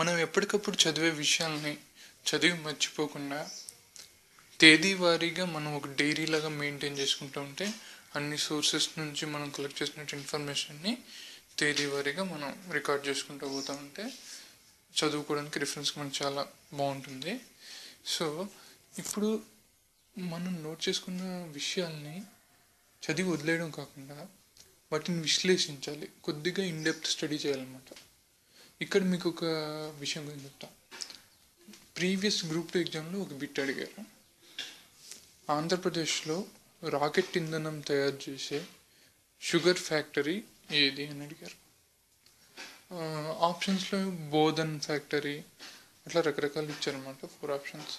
మనం ఎప్పటికప్పుడు చదివే విషయాల్ని చదివి మర్చిపోకుండా తేదీ వారీగా మనం ఒక డైరీ లాగా మెయింటైన్ చేసుకుంటూ ఉంటే అన్ని సోర్సెస్ నుంచి మనం కలెక్ట్ చేసినట్టు ఇన్ఫర్మేషన్ని తేదీ వారీగా మనం రికార్డ్ చేసుకుంటూ పోతూ ఉంటే చదువుకోవడానికి రిఫరెన్స్కి మనకు చాలా బాగుంటుంది. సో ఇప్పుడు మనం నోట్ చేసుకున్న విషయాల్ని చదివి వదిలేయడం కాకుండా వాటిని విశ్లేషించాలి, కొద్దిగా ఇన్డెప్త్ స్టడీ చేయాలన్నమాట. ఇక్కడ మీకు ఒక విషయం గురించి చెప్తా. ప్రీవియస్ గ్రూప్ 2 ఎగ్జామ్లో ఒక బిట్ అడిగారు. ఆంధ్రప్రదేశ్లో రాకెట్ ఇంధనం తయారు చేసే షుగర్ ఫ్యాక్టరీ ఏది అని అడిగారు. ఆప్షన్స్లో బోధన్ ఫ్యాక్టరీ అట్లా రకరకాలు ఇచ్చారనమాట, 4 ఆప్షన్స్.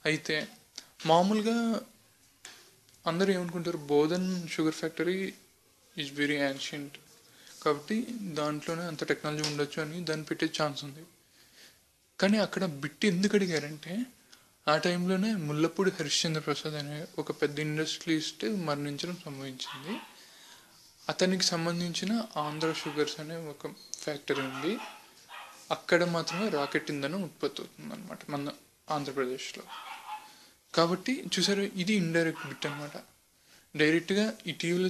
అయితే మామూలుగా అందరూ ఏమనుకుంటారు, Bodhan sugar factory is very ancient కాబట్టి దాంట్లోనే అంత టెక్నాలజీ ఉండొచ్చు అని దాన్ని పెట్టే ఛాన్స్ ఉంది. కానీ అక్కడ బిట్ ఎందుకు అడిగారంటే ఆ టైంలోనే ముల్లపూడి హరిశ్చంద్ర ప్రసాద్ అనే ఒక పెద్ద ఇండస్ట్రియలిస్ట్ మరణించడం సంభవించింది. అతనికి సంబంధించిన ఆంధ్ర షుగర్స్ అనే ఒక ఫ్యాక్టరీ ఉంది. అక్కడ మాత్రమే రాకెట్ ఇంధనం ఉత్పత్తి అవుతుంది అనమాట మన ఆంధ్రప్రదేశ్లో. కాబట్టి చూసారు, ఇది ఇండైరెక్ట్ బిట్ అనమాట. డైరెక్ట్గా ఇటీవల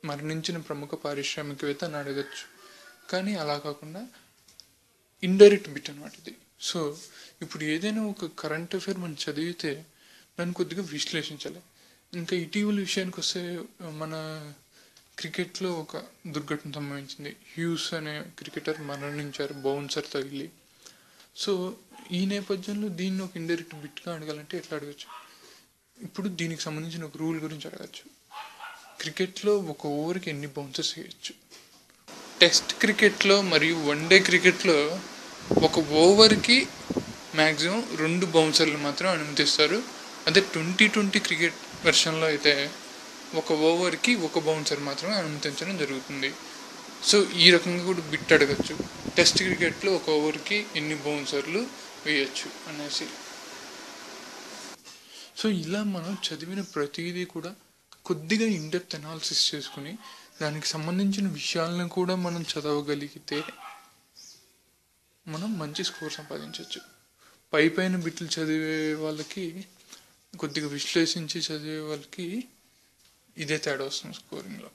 మరణించిన ప్రముఖ పారిశ్రామికవేత్త అని అడగచ్చు, కానీ అలా కాకుండా ఇండైరెక్ట్ బిట్ అనమాట ఇది. సో ఇప్పుడు ఏదైనా ఒక కరెంట్ అఫైర్ మనం చదివితే దాన్ని కొద్దిగా విశ్లేషించాలి. ఇంకా ఇటీవల విషయానికి వస్తే మన క్రికెట్లో ఒక దుర్ఘటన సంభవించింది. హ్యూస్ అనే క్రికెటర్ మరణించారు బౌన్సర్ తగిలి. సో ఈ నేపథ్యంలో దీన్ని ఒక ఇండైరెక్ట్ బిట్గా అడగాలంటే ఎట్లా అడగచ్చు? ఇప్పుడు దీనికి సంబంధించిన ఒక రూల్ గురించి అడగచ్చు. క్రికెట్లో ఒక ఓవర్కి ఎన్ని బౌన్సర్స్ వేయచ్చు? టెస్ట్ క్రికెట్లో మరియు వన్డే క్రికెట్లో ఒక ఓవర్కి మ్యాక్సిమం 2 బౌన్సర్లు మాత్రం అనుమతిస్తారు. అదే 2020 క్రికెట్ వెర్షన్లో అయితే ఒక ఓవర్కి 1 బౌన్సర్ మాత్రమే అనుమతించడం జరుగుతుంది. సో ఈ రకంగా కూడా బిట్ అడగచ్చు, టెస్ట్ క్రికెట్లో ఒక ఓవర్కి ఎన్ని బౌన్సర్లు వేయచ్చు అనేసి. సో ఇలా మనం చదివిన ప్రతిదీ కూడా కొద్దిగా ఇన్డెప్త్ అనాలిసిస్ చేసుకుని దానికి సంబంధించిన విషయాలను కూడా మనం చదవగలిగితే మనం మంచి స్కోర్ సంపాదించవచ్చు. పైన బిట్లు చదివే వాళ్ళకి, కొద్దిగా విశ్లేషించి చదివే వాళ్ళకి ఇదే తేడా వస్తుంది స్కోరింగ్లో.